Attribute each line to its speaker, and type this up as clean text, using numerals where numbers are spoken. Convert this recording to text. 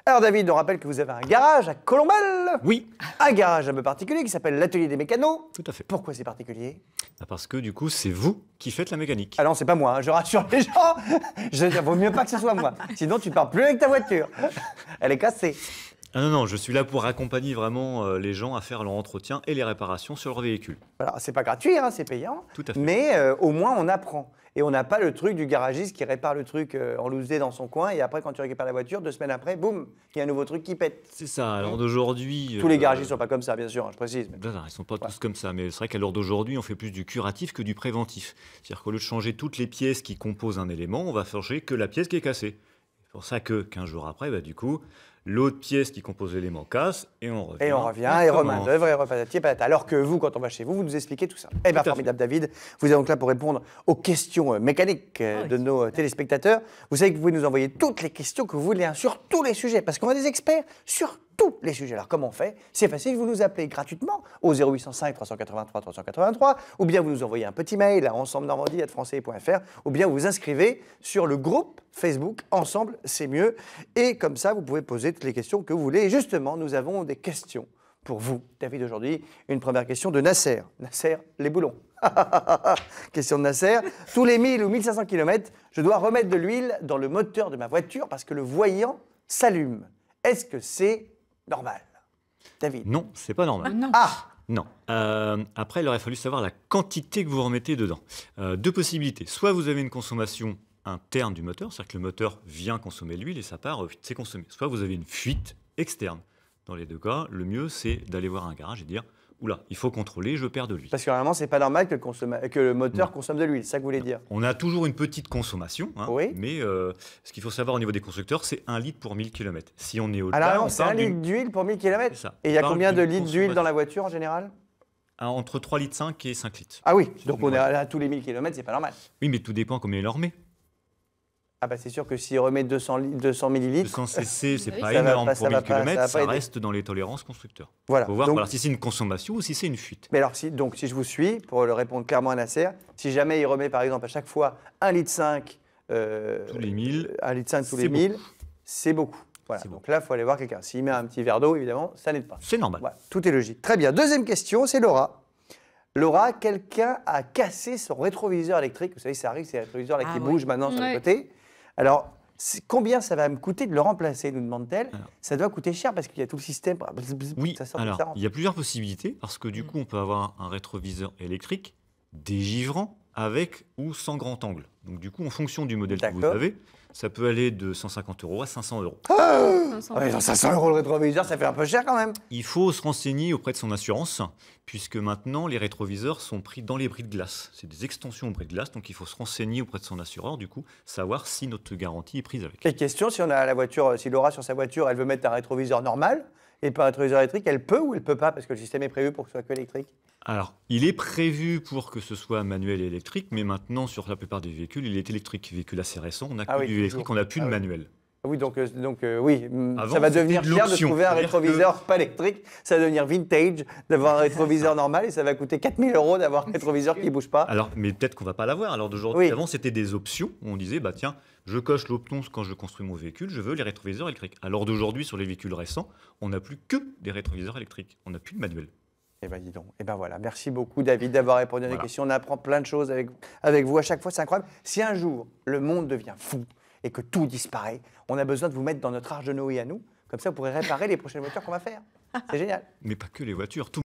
Speaker 1: Alors David, on rappelle que vous avez un garage à Colombelles.
Speaker 2: Oui.
Speaker 1: Un garage un peu particulier qui s'appelle l'Atelier des Mécanos.
Speaker 2: Tout à fait.
Speaker 1: Pourquoi c'est particulier?
Speaker 2: Parce que du coup, c'est vous qui faites la mécanique.
Speaker 1: Ah non, c'est pas moi, hein, je rassure les gens. Il vaut mieux pas que ce soit moi. Sinon, tu pars plus avec ta voiture. Elle est cassée.
Speaker 2: Ah non, non, je suis là pour accompagner vraiment les gens à faire leur entretien et les réparations sur leur véhicule.
Speaker 1: Voilà, c'est pas gratuit, hein, c'est payant.
Speaker 2: Tout à fait.
Speaker 1: Mais au moins, on apprend. Et on n'a pas le truc du garagiste qui répare le truc en loose day dans son coin. Et après, quand tu récupères la voiture, 2 semaines après, boum, il y a un nouveau truc qui pète.
Speaker 2: C'est ça, alors d'aujourd'hui...
Speaker 1: Tous les garagistes ne sont pas comme ça, bien sûr, hein, je précise. Mais...
Speaker 2: Non, non, ils ne sont pas tous comme ça, mais c'est vrai qu'à l'heure d'aujourd'hui, on fait plus du curatif que du préventif. C'est-à-dire qu'au lieu de changer toutes les pièces qui composent un élément, on va changer que la pièce qui est cassée. C'est pour ça que 15 jours après, bah, du coup, l'autre pièce qui compose l'élément casse et on revient.
Speaker 1: Et on revient, et remet d'œuvre, et repatati patata. Alors que vous, quand on va chez vous, vous nous expliquez tout ça. Eh bien, formidable, David. Vous êtes donc là pour répondre aux questions mécaniques de nos téléspectateurs. Vous savez que vous pouvez nous envoyer toutes les questions que vous voulez, hein, sur tous les sujets, parce qu'on a des experts sur tous les sujets. Alors, comment on fait? C'est facile, vous nous appelez gratuitement au 0805 383 383, ou bien vous nous envoyez un petit mail à ensemblenormandie@francais.fr, ou bien vous vous inscrivez sur le groupe Facebook Ensemble, c'est mieux. Et comme ça, vous pouvez poser toutes les questions que vous voulez. Et justement, nous avons des questions pour vous, David, aujourd'hui. Une première question de Nasser. Nasser, les boulons. Question de Nasser. Tous les 1000 ou 1500 km, je dois remettre de l'huile dans le moteur de ma voiture parce que le voyant s'allume. Est-ce que c'est normal, David?
Speaker 2: Non, c'est pas normal.
Speaker 3: Non.
Speaker 1: Ah!
Speaker 2: Non. Après, il aurait fallu savoir la quantité que vous remettez dedans. Deux possibilités. Soit vous avez une consommation interne du moteur, c'est-à-dire que le moteur vient consommer l'huile et ça part, c'est consommé. Soit vous avez une fuite externe. Dans les deux cas, le mieux, c'est d'aller voir un garage et dire « Oula, il faut contrôler, je perds de l'huile ».
Speaker 1: Parce que normalement, c'est pas normal que le moteur consomme de l'huile, c'est ça que vous voulez dire?
Speaker 2: On a toujours une petite consommation, hein,
Speaker 1: Oui.
Speaker 2: mais ce qu'il faut savoir au niveau des constructeurs, c'est 1 litre pour 1000 km. Si on est au-delà,
Speaker 1: Alors,
Speaker 2: on
Speaker 1: c'est 1
Speaker 2: parle
Speaker 1: litre d'huile pour 1000 km?
Speaker 2: C'est ça.
Speaker 1: Et il y a
Speaker 2: On parle
Speaker 1: combien de
Speaker 2: d'une
Speaker 1: litres d'huile dans la
Speaker 2: consommation.
Speaker 1: voiture en général?
Speaker 2: Entre 3,5 litres et 5 litres.
Speaker 1: Ah oui, donc on est à tous les 1000 km, c'est pas normal.
Speaker 2: Oui, mais tout dépend combien il en remet.
Speaker 1: Ah bah c'est sûr que s'il remet 200 millilitres,
Speaker 2: 200 cc, c'est pas
Speaker 1: Ça va
Speaker 2: énorme
Speaker 1: pas-
Speaker 2: pour
Speaker 1: ça
Speaker 2: 1000
Speaker 1: va pas- ça va
Speaker 2: km,
Speaker 1: pas
Speaker 2: ça
Speaker 1: aider.
Speaker 2: reste dans les tolérances constructeurs.
Speaker 1: voilà.
Speaker 2: Il faut voir
Speaker 1: Donc-
Speaker 2: voilà, si c'est une consommation ou si c'est une fuite.
Speaker 1: mais alors, donc, si je vous suis, pour le répondre clairement à Nasser, si jamais il remet par exemple à chaque fois 1,5 litre,
Speaker 2: Tous les 1000,
Speaker 1: 1,5 litre tous les
Speaker 2: c'est
Speaker 1: 1000, c'est beaucoup. Voilà.
Speaker 2: C'est
Speaker 1: Donc là, il faut aller voir quelqu'un. S'il met un petit verre d'eau, évidemment, ça n'aide pas.
Speaker 2: c'est normal.
Speaker 1: Voilà, tout est logique. Très bien. Deuxième question, c'est Laura. Laura, quelqu'un a cassé son rétroviseur électrique. Vous savez, ça arrive, ces rétroviseurs là, qui bougent maintenant sur les côtés. Alors, combien ça va me coûter de le remplacer, nous demande-t-elle. Ça doit coûter cher parce qu'il y a tout le système.
Speaker 2: Oui,
Speaker 1: ça sort,
Speaker 2: alors
Speaker 1: ça rentre.
Speaker 2: il y a plusieurs possibilités parce que du coup, on peut avoir un rétroviseur électrique dégivrant avec ou sans grand angle. Donc du coup, en fonction du modèle que vous
Speaker 1: D'accord.
Speaker 2: avez, ça peut aller de 150 € à 500 €.
Speaker 1: Ouais, 500 € le rétroviseur, ça fait un peu cher quand même.
Speaker 2: Il faut se renseigner auprès de son assurance, puisque maintenant les rétroviseurs sont pris dans les bris de glace. C'est des extensions aux bris de glace, donc il faut se renseigner auprès de son assureur, du coup, savoir si notre garantie est prise avec.
Speaker 1: Et question, si on a la voiture, si Laura sur sa voiture, elle veut mettre un rétroviseur normal et pas un rétroviseur électrique, elle peut ou elle peut pas parce que le système est prévu pour que ce soit que électrique?
Speaker 2: Alors, il est prévu pour que ce soit manuel et électrique, mais maintenant, sur la plupart des véhicules, il est électrique. Véhicule assez récent, on n'a que
Speaker 1: Ah oui,
Speaker 2: du électrique,
Speaker 1: toujours.
Speaker 2: on n'a plus
Speaker 1: Ah
Speaker 2: de
Speaker 1: oui.
Speaker 2: manuel.
Speaker 1: Oui, donc oui,
Speaker 2: Avant,
Speaker 1: ça va
Speaker 2: c'était
Speaker 1: devenir
Speaker 2: de
Speaker 1: cher de
Speaker 2: l'option.
Speaker 1: trouver un
Speaker 2: C'est-à-dire
Speaker 1: rétroviseur pas électrique, ça va devenir vintage d'avoir un rétroviseur normal et ça va coûter 4000 € d'avoir un rétroviseur qui ne bouge pas.
Speaker 2: Alors, mais peut-être qu'on va pas l'avoir. Alors d'aujourd'hui,
Speaker 1: Oui.
Speaker 2: avant, c'était des options. On disait, bah tiens, je coche l'option quand je construis mon véhicule, je veux les rétroviseurs électriques. Alors d'aujourd'hui, sur les véhicules récents, on n'a plus que des rétroviseurs électriques. On n'a plus de manuel.
Speaker 1: Eh bien, dis donc. Eh bien, voilà. Merci beaucoup, David, d'avoir répondu à nos
Speaker 2: Voilà.
Speaker 1: questions. On apprend plein de choses avec vous à chaque fois. C'est incroyable. Si un jour, le monde devient fou et que tout disparaît, on a besoin de vous mettre dans notre arche de Noé à nous. Comme ça, vous pourrez réparer les prochaines voitures qu'on va faire. C'est génial.
Speaker 2: Mais pas que les voitures, tout.